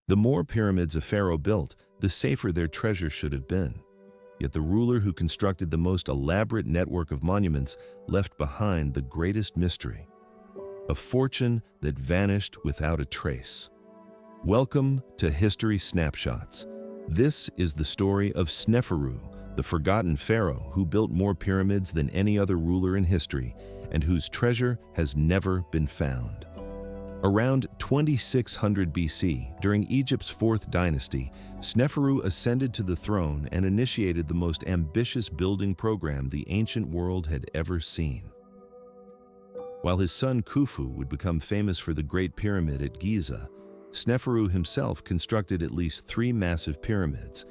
The more pyramids a pharaoh built, the safer their treasure should have been. Yet the ruler who constructed the most elaborate network of monuments left behind the greatest mystery, a fortune that vanished without a trace. Welcome to History Snapshots. This is the story of Sneferu, the forgotten pharaoh who built more pyramids than any other ruler in history and whose treasure has never been found. Around 2600 BC, during Egypt's 4th dynasty, Sneferu ascended to the throne and initiated the most ambitious building program the ancient world had ever seen. While his son Khufu would become famous for the Great Pyramid at Giza, Sneferu himself constructed at least 3 massive pyramids: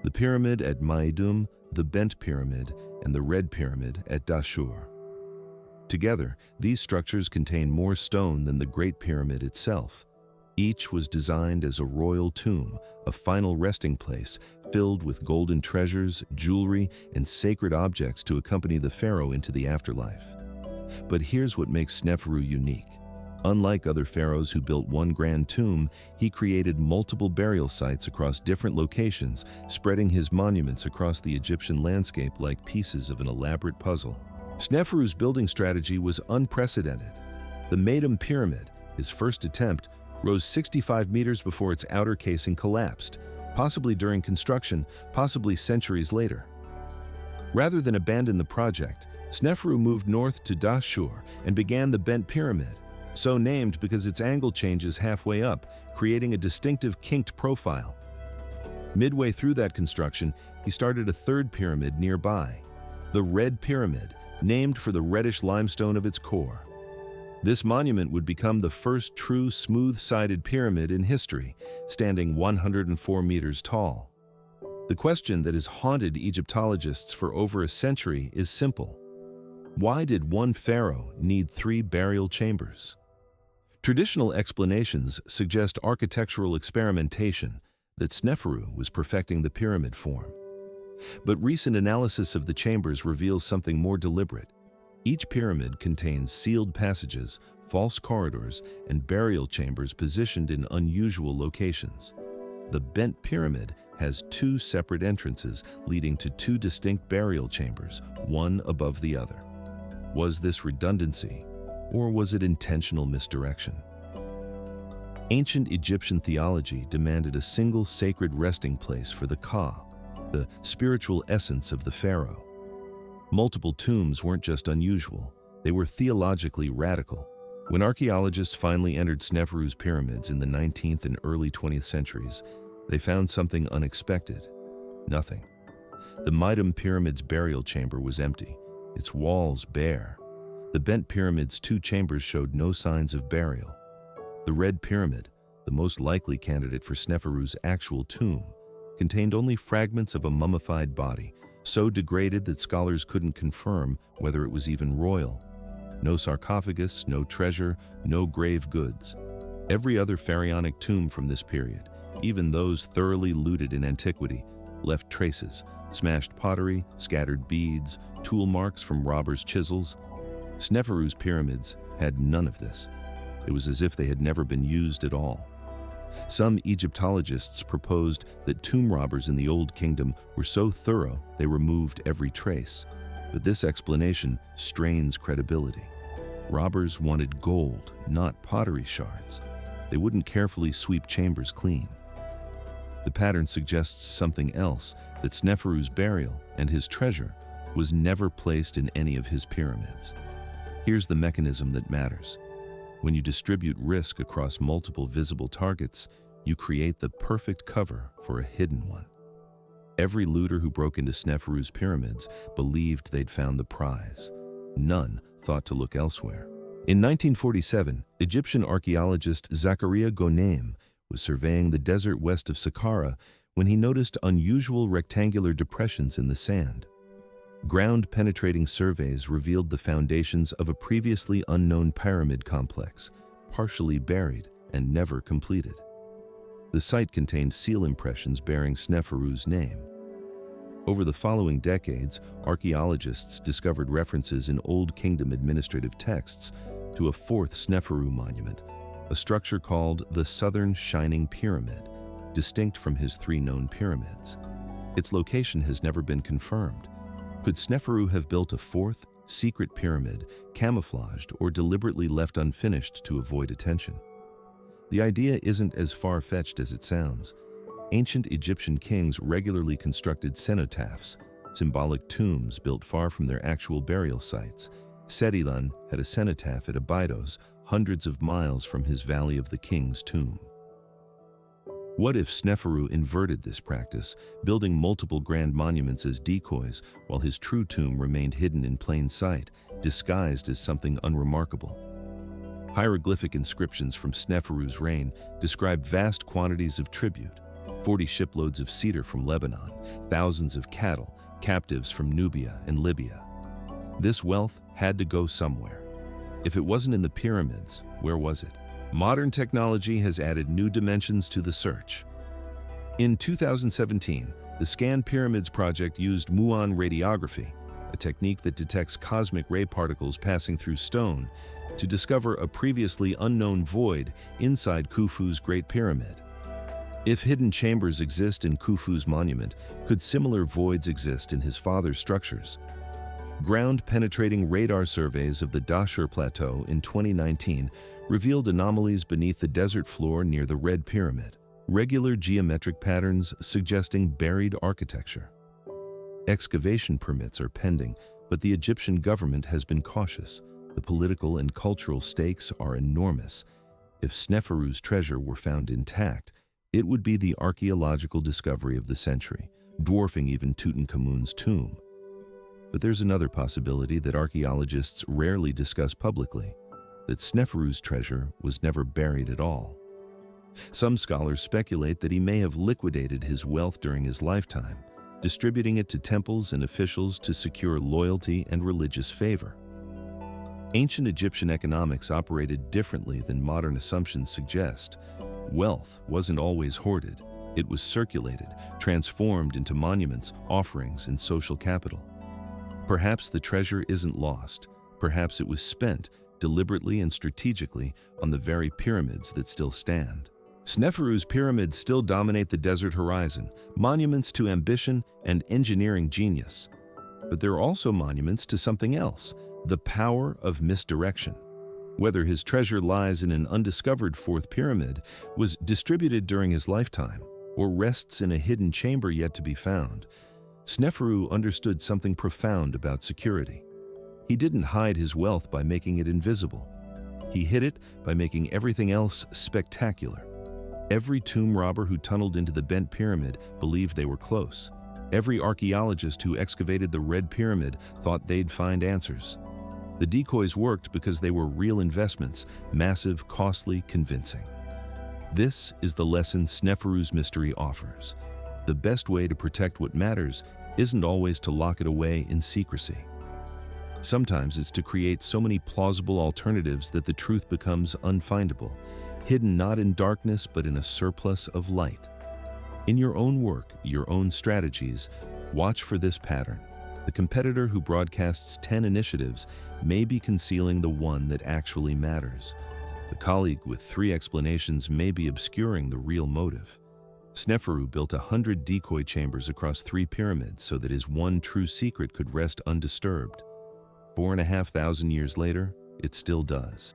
the pyramid at Meidum, the Bent Pyramid, and the Red Pyramid at Dahshur. Together, these structures contain more stone than the Great Pyramid itself. Each was designed as a royal tomb, a final resting place filled with golden treasures, jewelry, and sacred objects to accompany the pharaoh into the afterlife. But here's what makes Sneferu unique. Unlike other pharaohs who built one grand tomb, he created multiple burial sites across different locations, spreading his monuments across the Egyptian landscape like pieces of an elaborate puzzle. Sneferu's building strategy was unprecedented. The Meidum pyramid, his first attempt, rose 65 meters before its outer casing collapsed, possibly during construction, possibly centuries later. Rather than abandon the project, Sneferu moved north to Dahshur and began the Bent Pyramid, so named because its angle changes halfway up, creating a distinctive kinked profile. Midway through that construction, he started a 3rd pyramid nearby, the Red Pyramid, named for the reddish limestone of its core. This monument would become the first true smooth-sided pyramid in history, standing 104 meters tall. The question that has haunted Egyptologists for over a century is simple. Why did one pharaoh need 3 burial chambers? Traditional explanations suggest architectural experimentation, that Sneferu was perfecting the pyramid form. But recent analysis of the chambers reveals something more deliberate. Each pyramid contains sealed passages, false corridors, and burial chambers positioned in unusual locations. The Bent Pyramid has 2 separate entrances leading to 2 distinct burial chambers, one above the other. Was this redundancy, or was it intentional misdirection? Ancient Egyptian theology demanded a single sacred resting place for the Ka, the spiritual essence of the pharaoh. Multiple tombs weren't just unusual, they were theologically radical. When archaeologists finally entered Sneferu's pyramids in the 19th and early 20th centuries, they found something unexpected: nothing. The Meidum pyramid's burial chamber was empty, its walls bare. The Bent pyramid's 2 chambers showed no signs of burial. The Red Pyramid, the most likely candidate for Sneferu's actual tomb, contained only fragments of a mummified body, so degraded that scholars couldn't confirm whether it was even royal. No sarcophagus, no treasure, no grave goods. Every other pharaonic tomb from this period, even those thoroughly looted in antiquity, left traces: smashed pottery, scattered beads, tool marks from robbers' chisels. Sneferu's pyramids had none of this. It was as if they had never been used at all. Some Egyptologists proposed that tomb robbers in the Old Kingdom were so thorough they removed every trace. But this explanation strains credibility. Robbers wanted gold, not pottery shards. They wouldn't carefully sweep chambers clean. The pattern suggests something else, that Sneferu's burial and his treasure was never placed in any of his pyramids. Here's the mechanism that matters. When you distribute risk across multiple visible targets, you create the perfect cover for a hidden one. Every looter who broke into Sneferu's pyramids believed they'd found the prize. None thought to look elsewhere. In 1947, Egyptian archaeologist Saqqara was surveying the desert west of Saqqara when he noticed unusual rectangular depressions in the sand. Ground-penetrating surveys revealed the foundations of a previously unknown pyramid complex, partially buried and never completed. The site contained seal impressions bearing Sneferu's name. Over the following decades, archaeologists discovered references in Old Kingdom administrative texts to a 4th Sneferu monument, a structure called the Southern Shining Pyramid, distinct from his 3 known pyramids. Its location has never been confirmed. Could Sneferu have built a 4th, secret pyramid, camouflaged or deliberately left unfinished to avoid attention? The idea isn't as far-fetched as it sounds. Ancient Egyptian kings regularly constructed cenotaphs, symbolic tombs built far from their actual burial sites. Setilan had a cenotaph at Abydos, hundreds of miles from his Valley of the King's tomb. What if Sneferu inverted this practice, building multiple grand monuments as decoys, while his true tomb remained hidden in plain sight, disguised as something unremarkable? Hieroglyphic inscriptions from Sneferu's reign describe vast quantities of tribute, 40 shiploads of cedar from Lebanon, thousands of cattle, captives from Nubia and Libya. This wealth had to go somewhere. If it wasn't in the pyramids, where was it? Modern technology has added new dimensions to the search. In 2017, the Scan Pyramids project used muon radiography, a technique that detects cosmic ray particles passing through stone, to discover a previously unknown void inside Khufu's Great Pyramid. If hidden chambers exist in Khufu's monument, could similar voids exist in his father's structures? Ground-penetrating radar surveys of the Dahshur Plateau in 2019 revealed anomalies beneath the desert floor near the Red Pyramid, regular geometric patterns suggesting buried architecture. Excavation permits are pending, but the Egyptian government has been cautious. The political and cultural stakes are enormous. If Sneferu's treasure were found intact, it would be the archaeological discovery of the century, dwarfing even Tutankhamun's tomb. But there's another possibility that archaeologists rarely discuss publicly, that Sneferu's treasure was never buried at all. Some scholars speculate that he may have liquidated his wealth during his lifetime, distributing it to temples and officials to secure loyalty and religious favor. Ancient Egyptian economics operated differently than modern assumptions suggest. Wealth wasn't always hoarded. It was circulated, transformed into monuments, offerings, and social capital. Perhaps the treasure isn't lost. Perhaps it was spent, deliberately and strategically, on the very pyramids that still stand. Sneferu's pyramids still dominate the desert horizon, monuments to ambition and engineering genius. But they're also monuments to something else, the power of misdirection. Whether his treasure lies in an undiscovered 4th pyramid, was distributed during his lifetime, or rests in a hidden chamber yet to be found, Sneferu understood something profound about security. He didn't hide his wealth by making it invisible. He hid it by making everything else spectacular. Every tomb robber who tunneled into the bent pyramid believed they were close. Every archaeologist who excavated the Red Pyramid thought they'd find answers. The decoys worked because they were real investments, massive, costly, convincing. This is the lesson Sneferu's mystery offers. The best way to protect what matters isn't always to lock it away in secrecy. Sometimes it's to create so many plausible alternatives that the truth becomes unfindable, hidden not in darkness but in a surplus of light. In your own work, your own strategies, watch for this pattern. The competitor who broadcasts 10 initiatives may be concealing the one that actually matters. The colleague with 3 explanations may be obscuring the real motive. Sneferu built 100 decoy chambers across 3 pyramids so that his one true secret could rest undisturbed. 4,500 years later, it still does.